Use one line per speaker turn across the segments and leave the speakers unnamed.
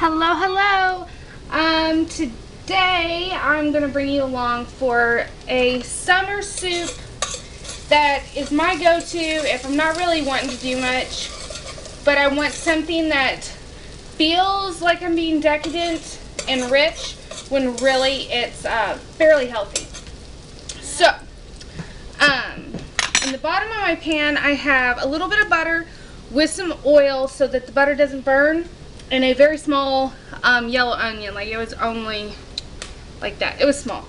Hello, hello. Today I'm going to bring you along for a summer soup that is my go-to if I'm not really wanting to do much, but I want something that feels like I'm being decadent and rich when really it's fairly healthy. So, in the bottom of my pan I have a little bit of butter with some oil so that the butter doesn't burn, and a very small yellow onion. Like, it was only like that. It was small.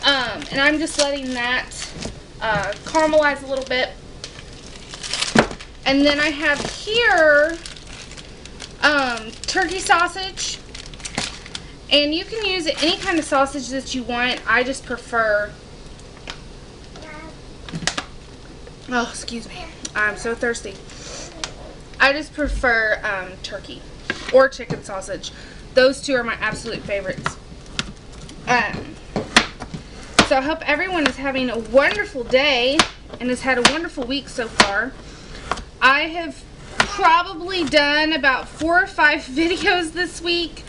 And I'm just letting that caramelize a little bit. And then I have here turkey sausage. And you can use any kind of sausage that you want. I just prefer... Oh, excuse me. I'm so thirsty. I just prefer turkey or chicken sausage. Those two are my absolute favorites. So I hope everyone is having a wonderful day and has had a wonderful week so far. I have probably done about 4 or 5 videos this week,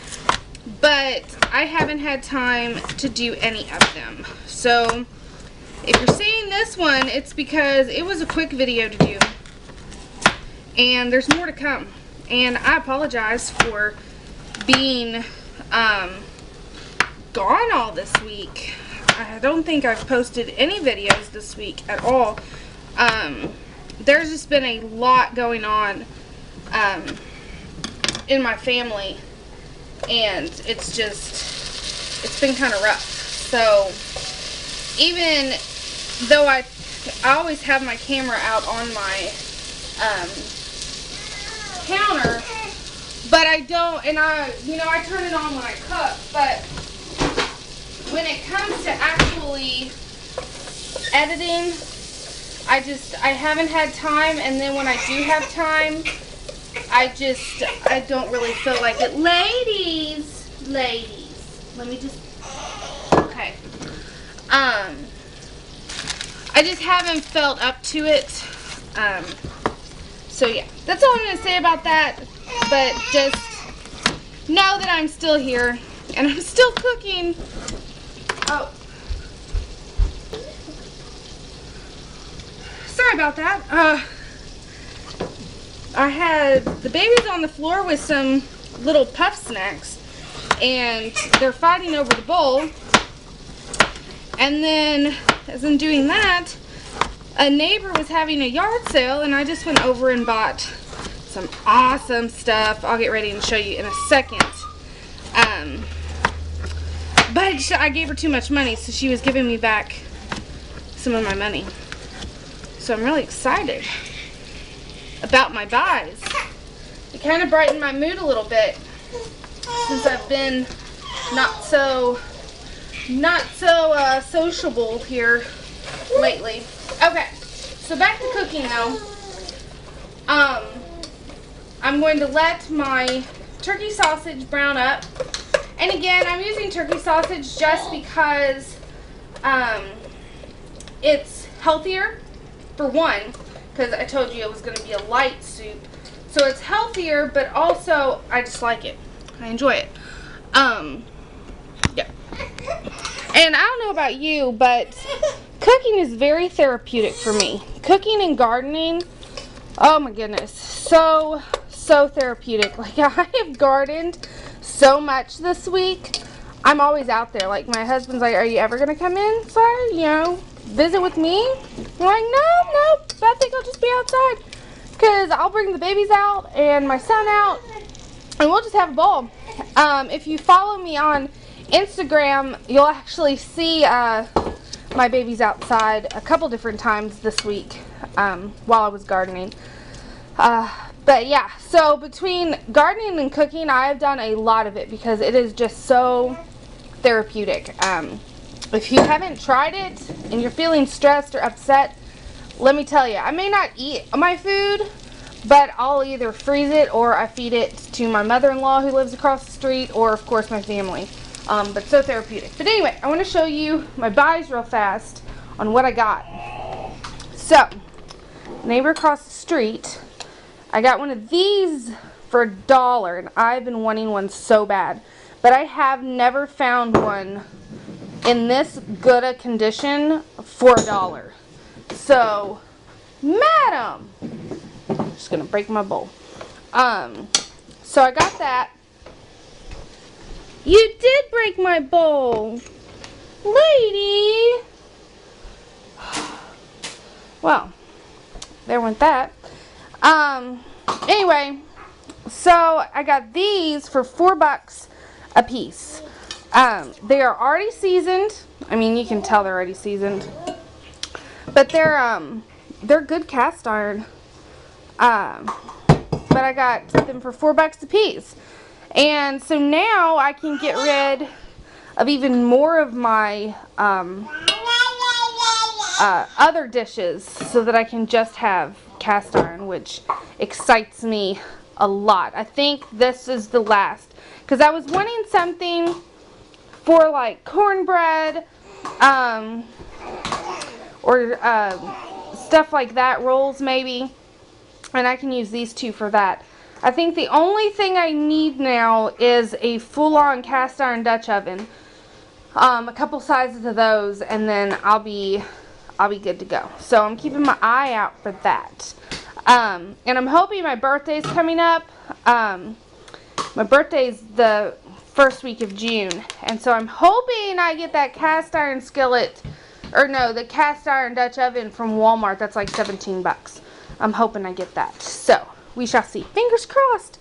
but I haven't had time to do any of them. So if you're seeing this one, it's because it was a quick video to do. And there's more to come. And I apologize for being gone all this week. I don't think I've posted any videos this week at all. There's just been a lot going on in my family. And it's been kind of rough. So even though I always have my camera out on my counter, but I don't, and I turn it on when I cook, but when it comes to actually editing, I haven't had time, and then when I do have time, I don't really feel like it. Ladies, let me just, okay, I just haven't felt up to it. So yeah, that's all I'm going to say about that, but just know that I'm still here, and I'm still cooking. Oh, sorry about that. I had the babies on the floor with some little puff snacks, and they're fighting over the bowl, and then as I'm doing that, a neighbor was having a yard sale, and I just went over and bought some awesome stuff. I'll get ready and show you in a second. But I gave her too much money, so she was giving me back some of my money. So I'm really excited about my buys. It kind of brightened my mood a little bit since I've been not so sociable here lately. Okay, so back to cooking though. I'm going to let my turkey sausage brown up. And again, I'm using turkey sausage just because it's healthier, for one, because I told you it was going to be a light soup. So it's healthier, but also I just like it. I enjoy it. Yeah. And I don't know about you, but cooking is very therapeutic for me. Cooking and gardening, oh my goodness, so therapeutic. Like, I have gardened so much this week. I'm always out there. Like, my husband's like, are you ever going to come inside, visit with me? I'm like, no, I think I'll just be outside. Because I'll bring the babies out and my son out, and we'll just have a ball. If you follow me on Instagram, you'll actually see my babies outside a couple different times this week while I was gardening. But yeah, so between gardening and cooking, I have done a lot of it because it is just so therapeutic. If you haven't tried it and you're feeling stressed or upset, let me tell you, I may not eat my food, but I'll either freeze it or I feed it to my mother-in-law who lives across the street, or of course my family. But so therapeutic. But anyway, I want to show you my buys real fast on what I got. So, neighbor across the street, I got one of these for $1, and I've been wanting one so bad. But I have never found one in this good a condition for $1. So, madam, I'm just gonna break my bowl. So I got that. You did break my bowl, lady. Well, there went that. Anyway, so I got these for $4 a piece. They are already seasoned. I mean, you can tell they're already seasoned. But they're good cast iron. But I got them for $4 a piece. And so now I can get rid of even more of my other dishes so that I can just have cast iron, which excites me a lot. I think this is the last, because I was wanting something for like cornbread or stuff like that, rolls maybe, and I can use these two for that. I think the only thing I need now is a full-on cast iron Dutch oven, a couple sizes of those, and then I'll be good to go. So I'm keeping my eye out for that. And I'm hoping my birthday's coming up. My birthday's the first week of June, and so I'm hoping I get that cast iron skillet, or no, the cast iron Dutch oven from Walmart. That's like $17. I'm hoping I get that. So we shall see. Fingers crossed.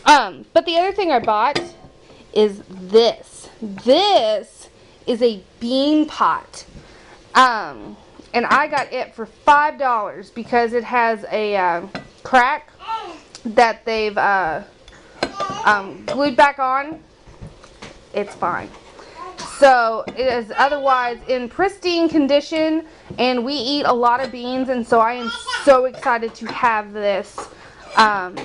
But the other thing I bought is this. This is a bean pot. And I got it for $5 because it has a crack that they've glued back on. It's fine. So it is otherwise in pristine condition, and we eat a lot of beans, and so I am so excited to have this. I'm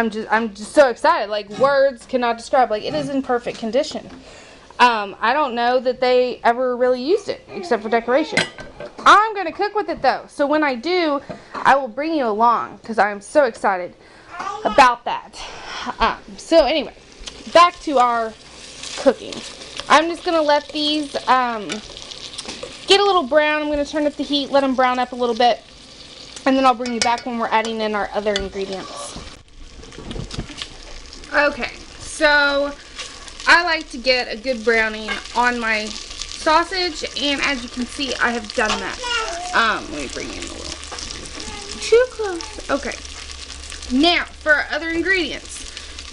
just so excited. Like, words cannot describe. Like, it is in perfect condition. I don't know that they ever really used it except for decoration. I'm going to cook with it though. So when I do, I will bring you along because I'm so excited about that. So anyway, back to our cooking. I'm just going to let these get a little brown. I'm going to turn up the heat, let them brown up a little bit, and then I'll bring you back when we're adding in our other ingredients. Okay, so I like to get a good browning on my sausage, and as you can see, I have done that. Let me bring in a little. Too close. Okay. Now, for our other ingredients.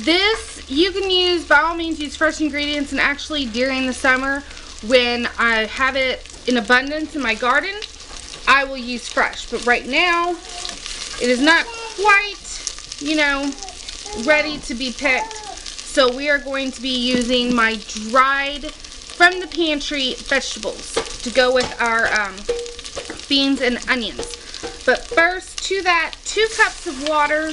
This, you can use, by all means, use fresh ingredients, and actually during the summer, when I have it in abundance in my garden, I will use fresh. But right now, it is not quite, you know, ready to be picked. So we are going to be using my dried from the pantry vegetables to go with our beans and onions. But first, to that, 2 cups of water.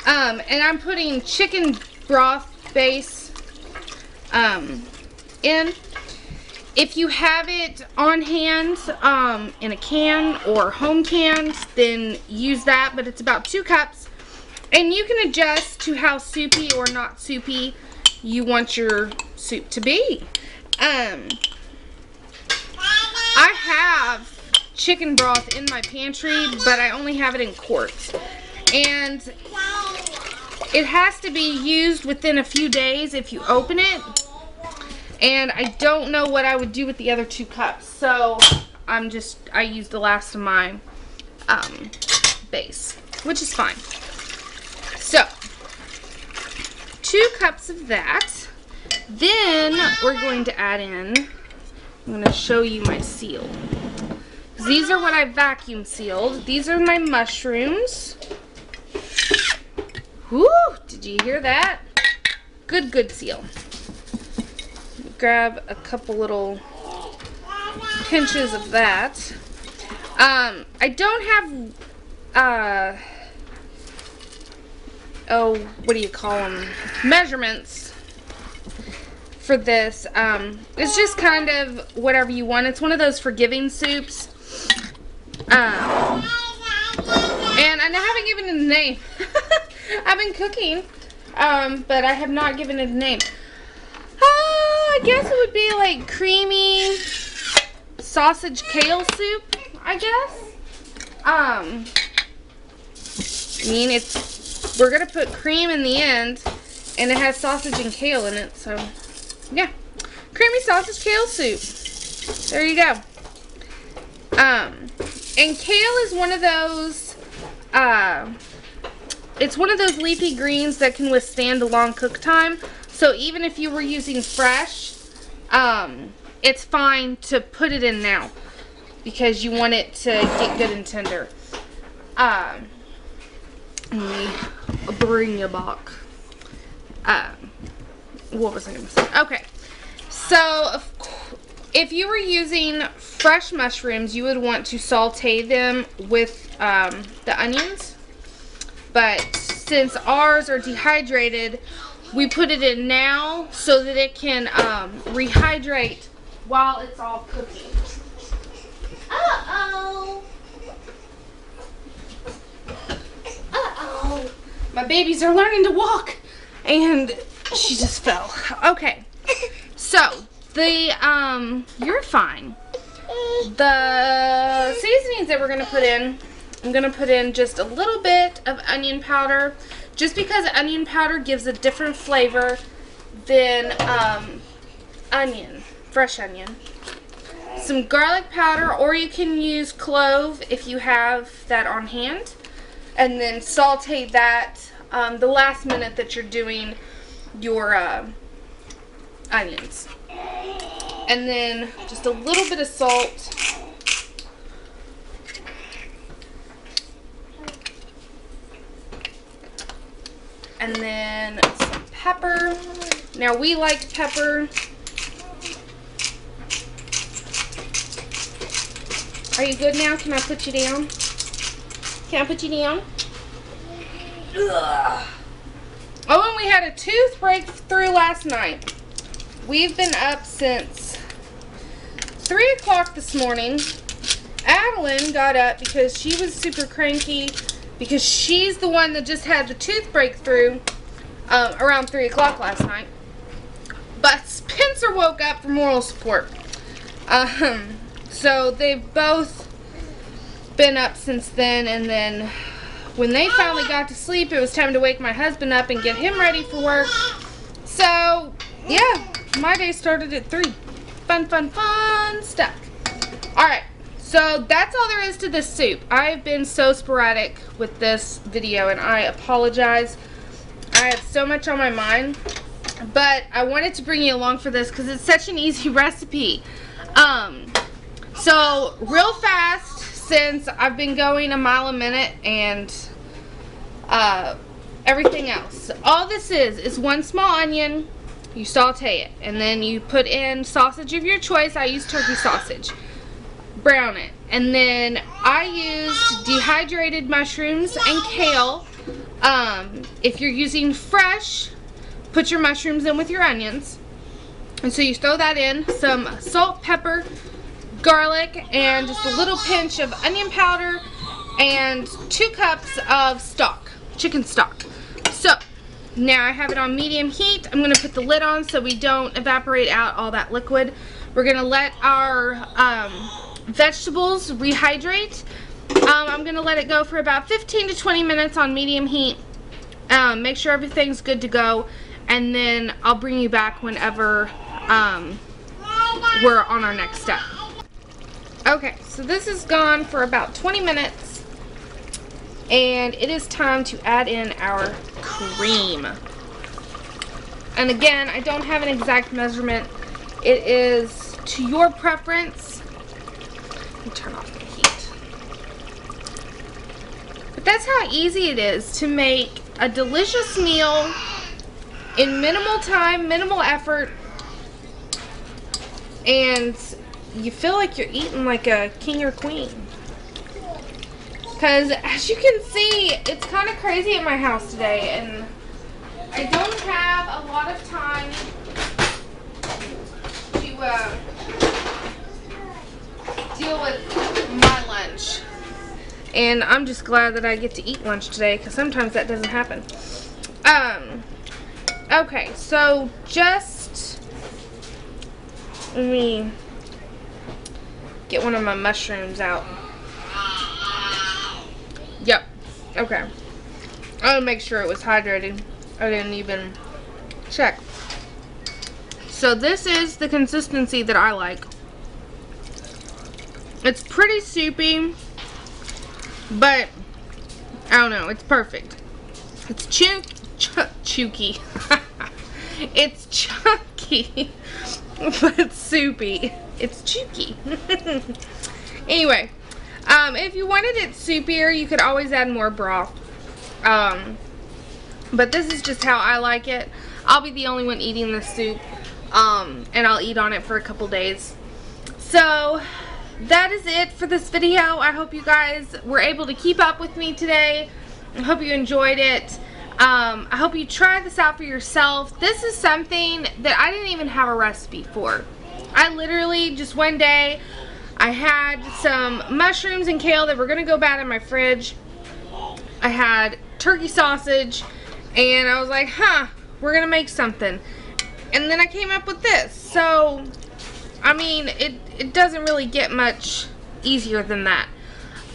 And I'm putting chicken broth base in. If you have it on hand in a can or home canned, then use that. But it's about 2 cups. And you can adjust to how soupy or not soupy you want your soup to be. I have chicken broth in my pantry, but I only have it in quarts. And it has to be used within a few days if you open it. And I don't know what I would do with the other 2 cups. So I used the last of my base, which is fine. So, 2 cups of that. Then we're going to add in, I'm going to show you my seal. These are what I vacuum sealed. These are my mushrooms. Whoo! Did you hear that? Good, good seal. Grab a couple little pinches of that. I don't have, what do you call them? Measurements for this. It's just kind of whatever you want. It's one of those forgiving soups. And And I haven't given it a name. I've been cooking, but I have not given it a name. I guess it would be like creamy sausage kale soup, I guess. I mean, we're gonna put cream in the end, and it has sausage and kale in it, so yeah, creamy sausage kale soup. There you go. And kale is one of those. It's one of those leafy greens that can withstand a long cook time. So even if you were using fresh, it's fine to put it in now because you want it to get good and tender. Let me bring you back. What was I going to say? Okay. So if you were using fresh mushrooms, you would want to saute them with the onions. But since ours are dehydrated, we put it in now so that it can rehydrate while it's all cooking. Uh-oh. Uh-oh. My babies are learning to walk, and she just fell. Okay. So, you're fine. The seasonings that we're going to put in, I'm going to put in just a little bit of onion powder, just because onion powder gives a different flavor than fresh onion. Some garlic powder, or you can use clove if you have that on hand, and then saute that the last minute that you're doing your onions. And then just a little bit of salt. And then some pepper. Now we like pepper. Are you good now? Can I put you down? Can I put you down? Ugh. Oh, and we had a tooth breakthrough last night. We've been up since 3 o'clock this morning. Adeline got up because she was super cranky, because she's the one that just had the tooth breakthrough around 3 o'clock last night. But Spencer woke up for moral support. So they've both been up since then, and then when they finally got to sleep, it was time to wake my husband up and get him ready for work. So, yeah, my day started at 3. Fun, fun, fun stuff. Alright, so that's all there is to this soup. I've been so sporadic with this video, and I apologize. I have so much on my mind, but I wanted to bring you along for this because it's such an easy recipe. So, real fast, since I've been going a mile a minute and everything else. All this is 1 small onion, you saute it, and then you put in sausage of your choice. I use turkey sausage. Brown it. And then I used dehydrated mushrooms and kale. If you're using fresh, put your mushrooms in with your onions. And so you throw that in, some salt, pepper, garlic, and just a little pinch of onion powder, and 2 cups of stock, chicken stock. So now I have it on medium heat. I'm going to put the lid on so we don't evaporate out all that liquid. We're going to let our vegetables rehydrate. I'm going to let it go for about 15 to 20 minutes on medium heat. Make sure everything's good to go, and then I'll bring you back whenever we're on our next step. Okay, so this is gone for about 20 minutes, and it is time to add in our cream. And again, I don't have an exact measurement. It is to your preference. Let me turn off the heat. But that's how easy it is to make a delicious meal in minimal time, minimal effort, and you feel like you're eating like a king or queen. Because as you can see, it's kind of crazy at my house today, and I don't have a lot of time to deal with my lunch. And I'm just glad that I get to eat lunch today, because sometimes that doesn't happen. Okay, so just let me get one of my mushrooms out. Yep. Okay. I want to make sure it was hydrated. I didn't even check. So this is the consistency that I like. It's pretty soupy, but I don't know. It's perfect. It's chunky. It's chunky, but it's soupy. It's chunky. Anyway, if you wanted it soupier, you could always add more broth. But this is just how I like it. I'll be the only one eating this soup, and I'll eat on it for a couple days. So that is it for this video. I hope you guys were able to keep up with me today. I hope you enjoyed it. I hope you try this out for yourself. This is something that I didn't even have a recipe for. I literally just one day, I had some mushrooms and kale that were going to go bad in my fridge. I had turkey sausage, and I was like, we're going to make something. And then I came up with this. So, I mean, it doesn't really get much easier than that.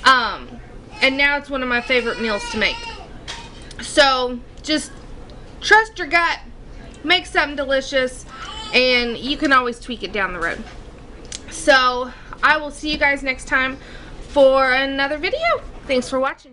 And now it's one of my favorite meals to make. So, just trust your gut, make something delicious, and you can always tweak it down the road. So, I will see you guys next time for another video. Thanks for watching.